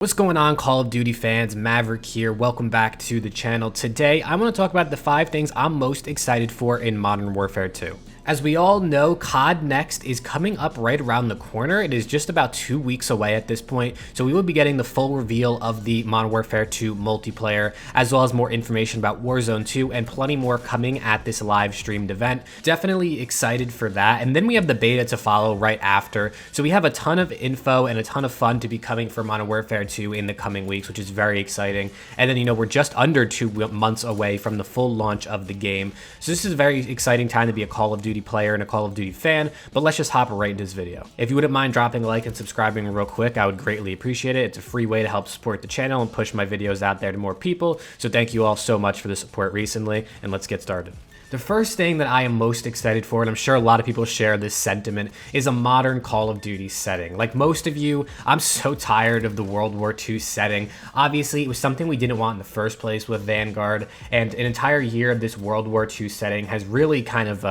What's going on, Call of Duty fans? Maverick here. Welcome back to the channel. Today, I want to talk about the 5 things I'm most excited for in Modern Warfare 2. As we all know, COD Next is coming up right around the corner. It is just about 2 weeks away at this point, so we will be getting the full reveal of the Modern Warfare 2 multiplayer, as well as more information about Warzone 2 and plenty more coming at this live streamed event. Definitely excited for that. And then we have the beta to follow right after. So we have a ton of info and a ton of fun to be coming for Modern Warfare 2 in the coming weeks, which is very exciting. And then, we're just under 2 months away from the full launch of the game. So this is a very exciting time to be a Call of Duty player and a Call of Duty fan, but let's just hop right into this video. If you wouldn't mind dropping a like and subscribing real quick, I would greatly appreciate it. It's a free way to help support the channel and push my videos out there to more people, so thank you all so much for the support recently, and let's get started. The first thing that I am most excited for, and I'm sure a lot of people share this sentiment, is a modern Call of Duty setting. Like most of you, I'm so tired of the World War II setting. Obviously, it was something we didn't want in the first place with Vanguard, and an entire year of this World War II setting has really kind of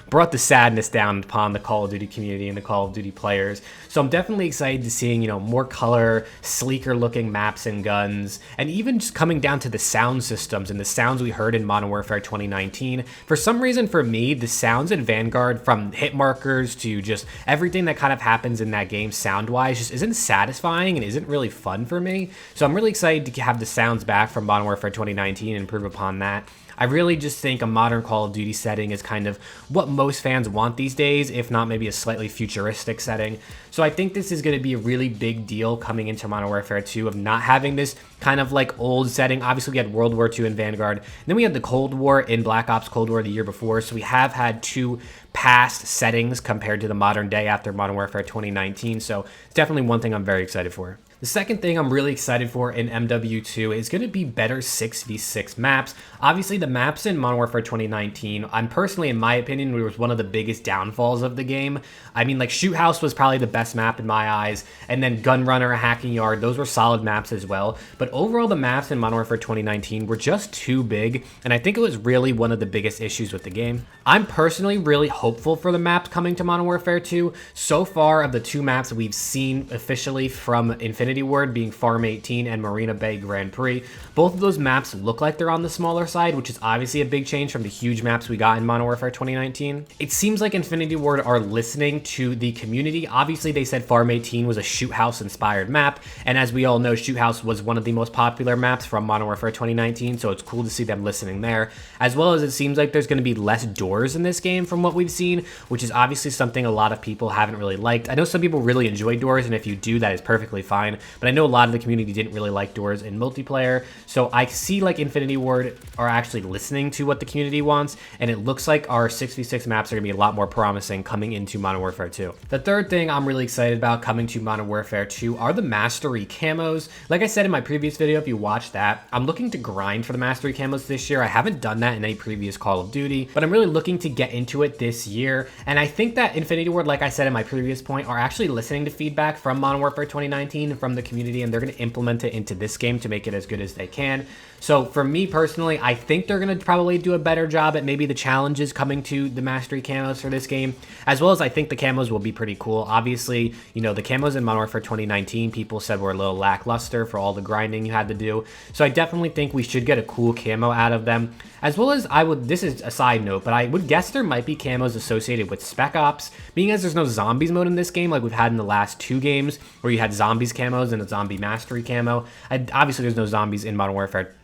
brought the sadness down upon the Call of Duty community and the Call of Duty players. So I'm definitely excited to seeing, more color, sleeker looking maps and guns, and even just coming down to the sound systems and the sounds we heard in Modern Warfare 2019. For some reason, for me, the sounds in Vanguard, from hit markers to just everything that kind of happens in that game sound-wise, just isn't satisfying and isn't really fun for me. So I'm really excited to have the sounds back from Modern Warfare 2019 and improve upon that. I really just think a modern Call of Duty setting is kind of what most fans want these days, if not maybe a slightly futuristic setting. So I think this is going to be a really big deal coming into Modern Warfare 2 of not having this kind of like old setting. Obviously, we had World War II in Vanguard, and then we had the Cold War in Black Ops Cold War the year before, so we have had 2 past settings compared to the modern day after Modern Warfare 2019, so it's definitely one thing I'm very excited for. The second thing I'm really excited for in MW2 is going to be better 6v6 maps. Obviously, the maps in Modern Warfare 2019, in my opinion, was one of the biggest downfalls of the game. I mean, like, Shoot House was probably the best map in my eyes, and then Gun Runner, Hacking Yard, those were solid maps as well. But overall, the maps in Modern Warfare 2019 were just too big, and I think it was really one of the biggest issues with the game. I'm personally really hopeful for the maps coming to Modern Warfare 2. So far, of the 2 maps we've seen officially from Infinity Ward, being Farm 18 and Marina Bay Grand Prix, both of those maps look like they're on the smaller side, which is obviously a big change from the huge maps we got in Modern Warfare 2019. It seems like Infinity Ward are listening to the community. Obviously, they said Farm 18 was a Shoot House inspired map, and as we all know, Shoot House was one of the most popular maps from Modern Warfare 2019, so it's cool to see them listening there, as well as it seems like there's going to be less doors in this game from what we've seen, which is obviously something a lot of people haven't really liked. I know some people really enjoy doors, and if you do, that is perfectly fine, but I know a lot of the community didn't really like doors in multiplayer, so I see like Infinity Ward are actually listening to what the community wants, and it looks like our 6v6 maps are going to be a lot more promising coming into Modern Warfare 2. The third thing I'm really excited about coming to Modern Warfare 2 are the Mastery camos. Like I said in my previous video, if you watched that, I'm looking to grind for the Mastery camos this year. I haven't done that in any previous Call of Duty, but I'm really looking to get into it this year, and I think that Infinity Ward, like I said in my previous point, are actually listening to feedback from Modern Warfare 2019 and from the community, and they're going to implement it into this game to make it as good as they can. So for me personally, I think they're going to probably do a better job at maybe the challenges coming to the Mastery camos for this game, as well as I think the camos will be pretty cool. Obviously, the camos in Modern Warfare 2019, people said were a little lackluster for all the grinding you had to do. So I definitely think we should get a cool camo out of them, as well as this is a side note, but I would guess there might be camos associated with Spec Ops, being as there's no zombies mode in this game like we've had in the last 2 games where you had zombies camos and a zombie mastery camo. Obviously, there's no zombies in Modern Warfare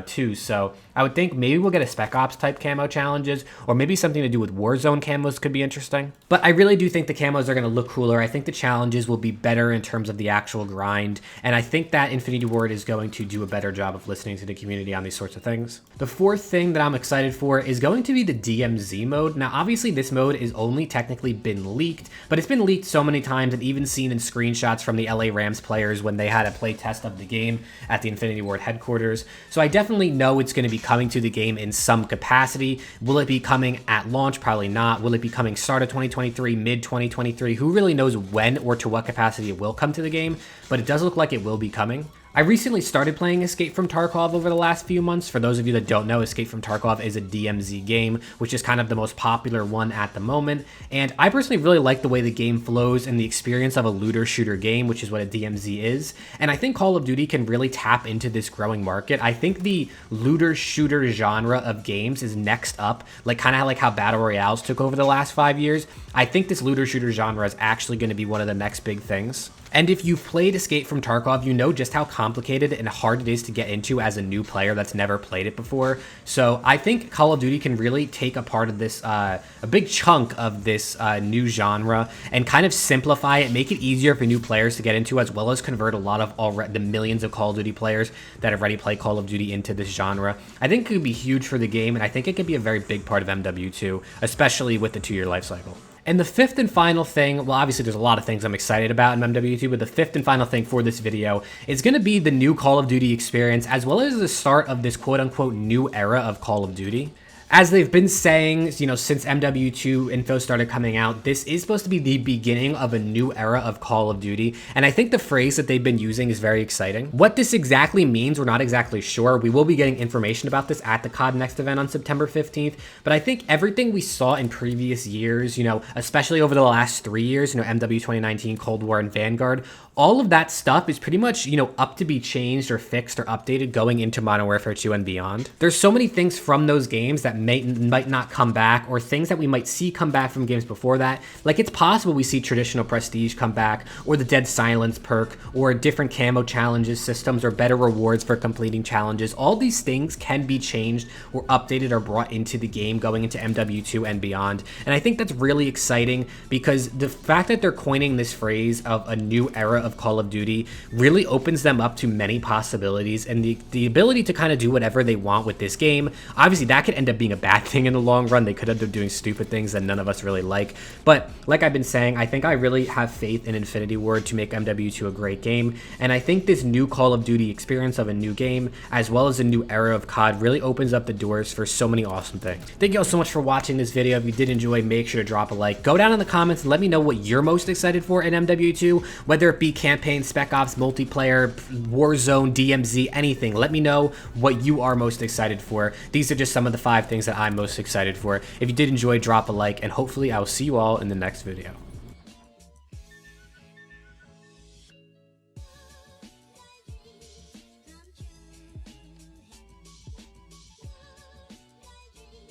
2, so I would think maybe we'll get a Spec Ops type camo challenges, or maybe something to do with Warzone camos could be interesting. But I really do think the camos are going to look cooler. I think the challenges will be better in terms of the actual grind, and I think that Infinity Ward is going to do a better job of listening to the community on these sorts of things. The fourth thing that I'm excited for is going to be the DMZ mode. Now, obviously, this mode is only technically been leaked, but it's been leaked so many times and even seen in screenshots from the LA Rams players when they had a play test of the game at the Infinity Ward headquarters. So I definitely know it's going to be coming to the game in some capacity. Will it be coming at launch? Probably not. Will it be coming start of 2023, mid 2023? Who really knows when or to what capacity it will come to the game, but it does look like it will be coming. I recently started playing Escape from Tarkov over the last few months. For those of you that don't know, Escape from Tarkov is a DMZ game, which is kind of the most popular one at the moment. And I personally really like the way the game flows and the experience of a looter shooter game, which is what a DMZ is. And I think Call of Duty can really tap into this growing market. I think the looter shooter genre of games is next up, like kind of like how Battle Royales took over the last 5 years. I think this looter shooter genre is actually going to be one of the next big things. And if you've played Escape from Tarkov, you know just how complicated and hard it is to get into as a new player that's never played it before. So I think Call of Duty can really take a part of this, a big chunk of this new genre and kind of simplify it, make it easier for new players to get into, as well as convert a lot of the millions of Call of Duty players that have already played Call of Duty into this genre. I think it could be huge for the game, and I think it could be a very big part of MW2, especially with the 2-year life cycle. And the fifth and final thing, well, obviously there's a lot of things I'm excited about in MW2, but the fifth and final thing for this video is going to be the new Call of Duty experience, as well as the start of this quote-unquote new era of Call of Duty. As they've been saying, you know, since MW2 info started coming out, this is supposed to be the beginning of a new era of Call of Duty, and I think the phrase that they've been using is very exciting. What this exactly means, we're not exactly sure. We will be getting information about this at the COD Next event on September 15th, but I think everything we saw in previous years, you know, especially over the last 3 years, you know, MW 2019, Cold War, and Vanguard, all of that stuff is pretty much, you know, up to be changed or fixed or updated going into Modern Warfare 2 and beyond. There's so many things from those games that might not come back, or things that we might see come back from games before that. Like, it's possible we see traditional prestige come back, or the Dead Silence perk, or different camo challenges systems, or better rewards for completing challenges. All these things can be changed or updated or brought into the game going into MW2 and beyond. And I think that's really exciting, because the fact that they're coining this phrase of a new era of Call of Duty really opens them up to many possibilities, and the ability to kind of do whatever they want with this game. Obviously, that could end up being a bad thing in the long run. They could end up doing stupid things that none of us really like. But like I've been saying, I think I really have faith in Infinity Ward to make MW2 a great game. And I think this new Call of Duty experience of a new game, as well as a new era of COD, really opens up the doors for so many awesome things. Thank you all so much for watching this video. If you did enjoy, make sure to drop a like. Go down in the comments and let me know what you're most excited for in MW2, whether it be campaign, Spec Ops, multiplayer, Warzone, DMZ, anything. Let me know what you are most excited for. These are just some of the 5 things that I'm most excited for. If you did enjoy, drop a like, and hopefully I will see you all in the next video.